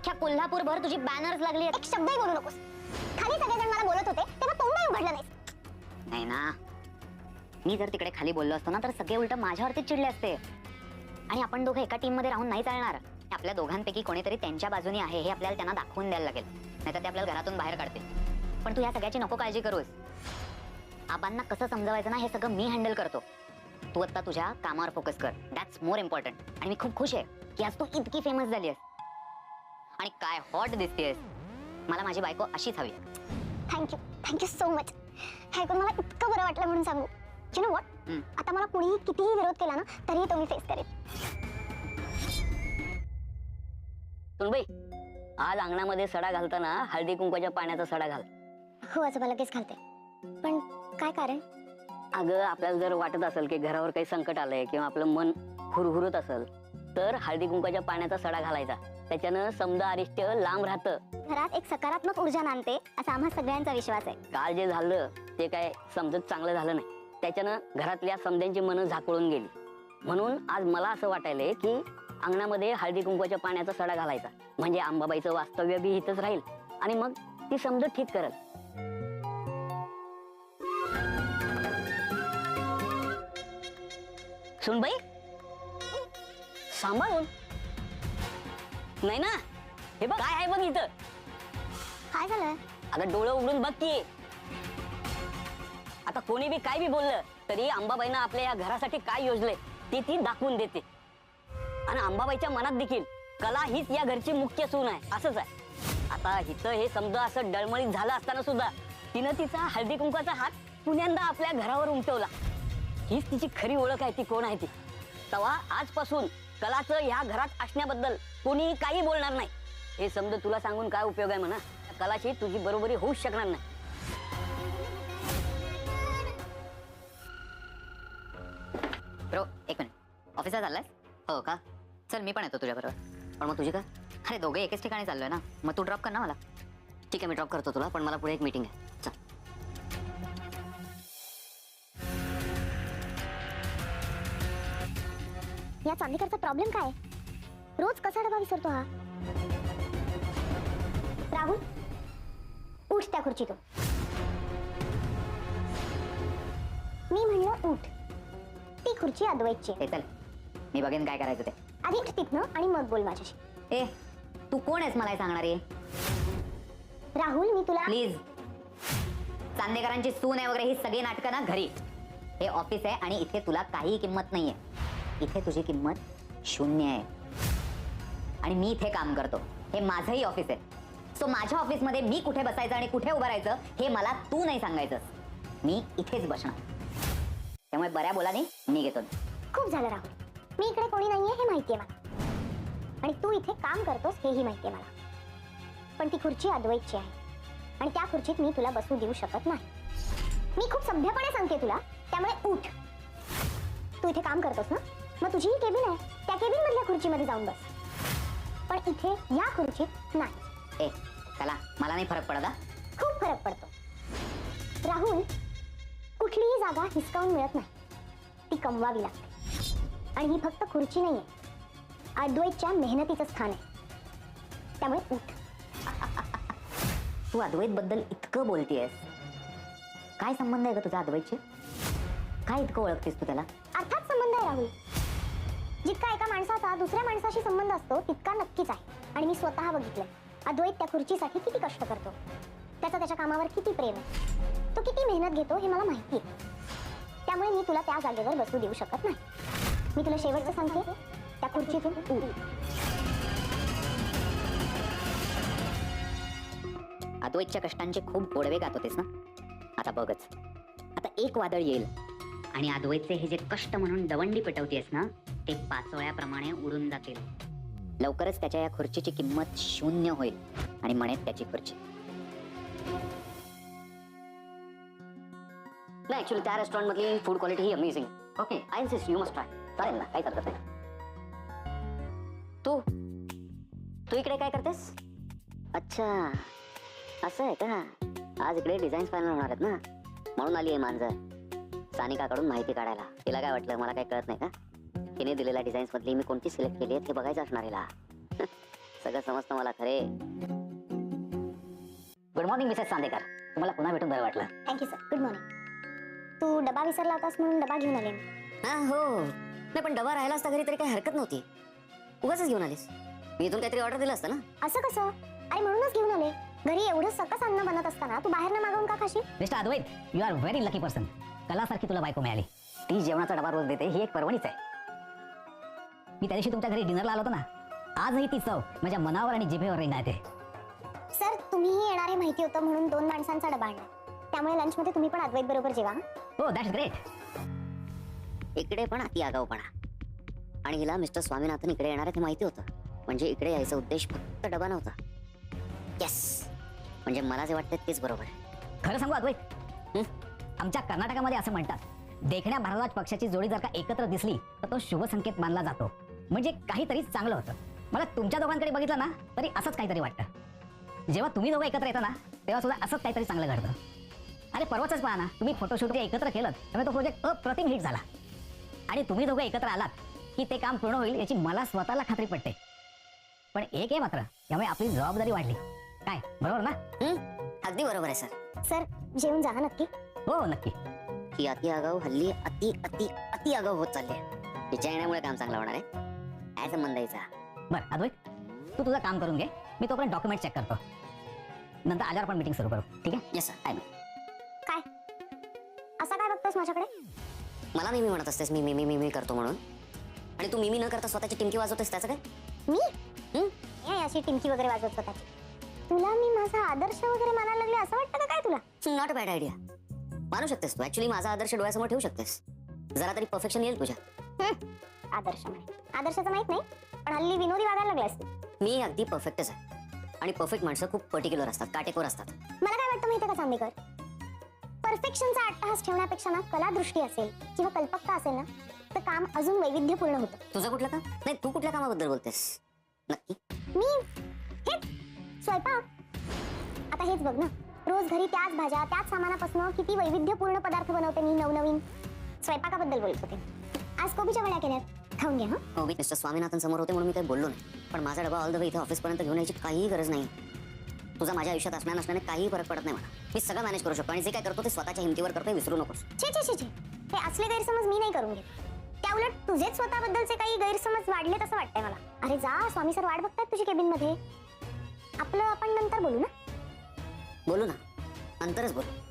अख्ख्या कोल्हापूरभर तुझी बॅनर्स लागली आहेत. एक शब्दही बोलू नकोस. खाली सगळेजण मला बोलत होते तेव्हा तोंडही उघडलं नाही. नाही ना, मी जर तिकडे खाली बोललो असतो ना तर सगळे उलट माझ्यावरतीच चिडले असते. आणि आपण दोघं एका टीम मध्ये राहून नाही चालणार. आपल्या दोघांपैकी कोणीतरी त्यांच्या बाजूने आहे हे आपल्याला त्यांना दाखवून द्यायला लागेल, नाहीतर ते आपल्याला घरातून बाहेर काढतील. पण तू या सगळ्याची नको काळजी करूस. आबांना कसं समजवायचं ना हे सगळं मी हँडल करतो. तू आता तुझ्या कामावर फोकस कर. That's more important. आणि मी खूप खुश आहे की आज तू इतकी फेमस झाली आहेस आणि काय हॉट दिसतेस. मला माझी बायको अशीच हवी. Thank you so much. हे ऐकून मला इतकं बरं वाटलं म्हणून सांगू. यू नो व्हॉट, आता मला कुणीही कितीही विरोध केला ना तरीही तो मी फेस करेन. सुनबाई, आज अंगणामध्ये सडा घालताना हळदी कुंकवाच्या पाण्याचा सडा घाल. हो आजोबा, लगेच घालते. पण काय कारण? अगं, आपल्याला जर वाटत असेल की घरावर काही संकट आलंय किंवा आपलं मन हुरहुरत असेल तर हळदी कुंकवाच्या पाण्याचा सडा घालायचा. त्याच्यानं समजा अरिष्ट लांब राहतं. घरात एक सकारात्मक ऊर्जा नांदते असा आम्हा सगळ्यांचा विश्वास आहे. काल जे झालं ते काय समजत चांगलं झालं नाही. त्याच्यानं घरातल्या समध्यांची मनं झाकळून गेली. म्हणून आज मला असं वाटायलंय की अंगणामध्ये हळदी कुंकवाच्या पाण्याचा सडा घालायचा. म्हणजे अंबाबाईचं वास्तव्य बी इथंच राहील आणि मग ती समज ठीक करल. सुनबाई, सांभाळून. नाही ना, हे बघ काय आहे बघ इथं. काय झालं? आता डोळं उघडून बघ की. आता कोणी बी काय बी बोललं तरी अंबाबाईनं आपल्या या घरासाठी काय योजलंय ते ती दाखवून देते. आणि अंबाबाईच्या मनात देखील कला हीच या घरची मुख्य सून आहे असंच आहे. आता हिचं हे समजा असं डळमळीत झालं असताना सुद्धा तिनं तिचा हळदी कुंकवाचा हात पुण्यांदा आपल्या घरावर उमटवला. हीच तिची खरी ओळख आहे. ती कोण आहे ती. तेव्हा आजपासून कलाचं ह्या घरात असण्याबद्दल कोणी काही बोलणार नाही. हे समजा तुला सांगून काय उपयोग आहे म्हणा. कलाची तुझी बरोबरी होऊच शकणार नाही. ब्रो, एक मिनिट. ऑफिसला चाललायस? हो का? चल मी पण येतो तुझ्या बरोबर. पण मग तुझी का? अरे दोघे एकाच ठिकाणी चाललोय ना, मग तू ड्रॉप कर ना मला. ठीक आहे, मी ड्रॉप करतो तुला, पण मला पुढे एक मीटिंग आहे. चल. या चांदीकरचा प्रॉब्लेम काय? रोज कसा डबा विसरतो हा? राहुल, उठ त्या खुर्चीतून. मी म्हणलं उठ. ती खुर्ची अद्वैतची आहे. हे चल, मी बघेन काय करायचं ते. आधी उठ तिथनं आणि मग बोल माझ्याशी. ए, तू कोण आहेस मला हे सांगणारी? राहुल, मी तुला प्लीज. चांदेकरांची सून आहे वगैरे ही सगळी नाटकं ना घरी. हे ऑफिस आहे आणि इथे तुला काही किंमत नाहीये. इथे तुझी किंमत शून्य आहे. आणि मी इथे काम करतो. हे माझंही ऑफिस आहे. सो माझ्या ऑफिसमध्ये मी कुठे बसायचं आणि कुठे उभं राहायचं हे मला तू नाही सांगायचं. मी इथेच बसणार. त्यामुळे बऱ्या बोलाने मी घेतो. खूप झालं राहुल. मी इकडे कोणी नाहीये हे माहितीये मला. आणि तू इथे काम करतोस हेही माहितीये मला. पण ती खुर्ची अद्वैतची आहे आणि त्या खुर्चीत मी तुला बसू देऊ शकत नाही. मी खूप सभ्यपणे सांगते तुला, त्यामुळे उठ. तू इथे काम करतोस ना, मग तुझी ही केबिन आहे. त्या केबिन मधल्या खुर्चीमध्ये जाऊन बस. पण इथे या खुर्चीत नाही. ए चला, मला नाही फरक पडत. खूप फरक पडतो. राहुल, कुठलीही जागा हिसकावून मिळत नाही. ती कमवावी लागते. आणि ही फक्त खुर्ची नाहीये, अद्वैतच्या मेहनतीचं स्थान आहे. त्यामुळे उठ. तू अद्वैत बद्दल इतकं बोलतेयस. काय संबंध आहे का तुझा अद्वैतशी? काय इतकं ओळखतेस तू त्याला? अर्थात संबंध आहे राहुल. जितका एका माणसाचा दुसऱ्या माणसाशी संबंध असतो तितका नक्कीच आहे. आणि मी स्वतः बघितलंय अद्वैत त्या खुर्चीसाठी किती कष्ट करतो. त्याच्या कामावर किती प्रेम आहे. तो किती मेहनत घेतो हे मला माहिती आहे. त्यामुळे मी तुला त्या जागेवर बसू देऊ शकत नाही. मी तुला शेवटचं सांगते, त्या खुर्चीतून उठ. अद्वैतच्या कष्टांचे खूप गोडवे गात होतेस ना. आता बघच, आता एक वादळ येईल आणि अद्वैतचे हे जे कष्ट म्हणून दवंडी पेटवतेस ना ते पाचोळ्याप्रमाणे उडून जातील. लवकरच त्याच्या या खुर्चीची किंमत शून्य होईल आणि म्हणेत त्याची खुर्ची. नाही, ऍक्च्युअली त्या रेस्टॉरंट मधली food quality he amazing. Okay, I insist, you must try. चालेल ना, काही हरकत नाही. तू तू इकडे काय करतेस? अच्छा, असं आहे का? आज इकडे डिझाईन्स फायनल होणार आहेत ना, म्हणून आली आहे मांजर सानिकाकडून माहिती काढायला. तिला काय वाटलं मला काही कळत नाही का? तिने दिलेल्या डिझाईन्स मधली मी कोणती सिलेक्ट केली आहे हे बघायचं असणार हिला. सगळं समजतं मला खरे. Good morning Mrs Chandekar. तुम्हाला पुन्हा भेटून बरं वाटलं. Thank you sir. Good morning. तू डबा विसरला होतास म्हणून डबा घेऊन आले मी. हा हो, नाही पण डबा राहिला असता घरी तरी काही हरकत नव्हती. उगाच घेऊन आलीस. मी इथून काहीतरी ऑर्डर दिलं असतं ना. असं कसं? अरे म्हणूनच घेऊन आले. घरी एवढं सकस अन्न बनत असताना तू बाहेर मागवून का खाशील? Mister Advait, you are very lucky person. कलासारखी तुला बायको मिळाली. ती जेवणाचा डबा रोज देते ही एक पर्वणीच आहे. मी त्या दिवशी तुमच्या घरी डिनरला आलो होतो ना, आजही ती चव माझ्या मनावर आणि जिभेवर रेंगाळते. सर तुम्हीही येणार आहे माहिती होतं म्हणून 2 माणसांचा डबा आणला. त्यामुळे लंच मध्ये तुम्ही पण अद्वैत बरोबर जेवा. हो दॅट्स ग्रेट. इकडे पण अति आगाऊपणा. आणि हिला मिस्टर स्वामीनाथन इकडे येणार आहे ते माहिती होतं. म्हणजे इकडे यायचा उद्देश फक्त डबा नव्हता. येस, म्हणजे मला जे वाटतं तेच बरोबर आहे. खरं सांगू अद्वैत, आमच्या कर्नाटकामध्ये असं म्हणतात, देखण्या भारद्वाज पक्षाची जोडी जर का एकत्र दिसली तर तो शुभ संकेत मानला जातो. म्हणजे काहीतरी चांगलं होतं. मला तुमच्या दोघांकडे बघितलं ना तरी असंच काहीतरी वाटतं. जेव्हा तुम्ही दोघं एकत्र येता ना तेव्हा सुद्धा असंच काहीतरी चांगलं घडतं. अरे परवाच पहा ना, तुम्ही फोटोशूट एकत्र केलं त्यामुळे तो प्रोजेक्ट अप्रतिम हिट झाला. आणि तुम्ही दोघं एकत्र आलात की ते काम पूर्ण होईल याची मला स्वतःला खात्री पटते. पण एक आहे मात्र, यामुळे आपली जबाबदारी वाढली. काय बरोबर ना? अगदी बरोबर आहे सर. सर जेवून जा नक्की. हो नक्की. ही अति आगाऊ हल्ली अति अति अति आगाऊ होत चालली आहे. तिच्या येण्यामुळे काम चांगलं होणार आहे. काय संबंध यायचा? बरं अद्वैत, तू तुझं काम करून घे. मी तोपर्यंत डॉक्युमेंट चेक करतो. नंतर आल्यावर पण मीटिंग सुरू करू. ठीक आहे? Yes sir. काय असा काय बघतोस माझ्याकडे? मला नेहमी म्हणत असतेस मी मी मी मी मी करतो म्हणून, आणि तू मी न करता स्वतःची टिमकी वाजवतेस. त्याचं काय? मी नाही अशी टिमकी वगैरे वाजवत स्वतःची. तुला मी माझा आदर्श वगैरे मानायला लागले असं वाटतं का काय तुला? Not a bad idea. मानू शकतेस तू. ऍक्च्युली माझा आदर्श डोळ्यासमोर ठेवू शकतेस. जरा तरी परफेक्शन येईल तुझ्या. आदर्श म्हणे. आदर्शाचं माहित नाही पण हल्ली विनोदी वागायला लागलास तू. मी अगदी परफेक्टच आहे. आणि परफेक्ट माणसं खूप पर्टिक्युलर असतात, काटेकोर असतात. मला काय वाटतं माहितीये का चांदेकर, परफेक्शनचा अट्टहास ठेवण्यापेक्षा ना कलादृष्टी असेल किंवा कल्पकता असेल ना तर काम अजून वैविध्यपूर्ण होतं. तुझं कुठलं काम? नाही तू कुठल्या कामाबद्दल बोलतेस नक्की? मी हेच स्वयंपाक. आता हेच बघ ना, रोज घरी त्याच भाज्या त्याच सामानापासून किती वैविध्यपूर्ण पदार्थ बनवते मी नवनवीन. स्वयंपाकाबद्दल बोलत होते. आज कोबीच्या वड्या केल्यात, खाऊन घ्या. हो, मी मिस्टर स्वामीनाथन समोर होते म्हणून मी काही बोललो नाही. पण माझा डबा ऑल द वे इथे ऑफिसपर्यंत घेऊन यायची काहीही गरज नाही. तुझा माझ्या आयुष्यात असण्या नसण्याने काही फरक पडत नाही मला. मी सगळं मॅनेज करू शकतो आणि जे काय करतो ते स्वतःच्या हिमतीवर करतो, विसरू नकोस. छे छे छे छे, हे असले गैरसमज मी नाही करून घेत. त्या उलट तुझेच स्वतःबद्दलचे काही गैरसमज वाढलेत असं वाटतंय मला. अरे जा, स्वामी सर वाट बघतात तुझी केबिन मध्ये. आपलं आपण नंतर बोलू ना. बोलू ना, नंतरच बोलू.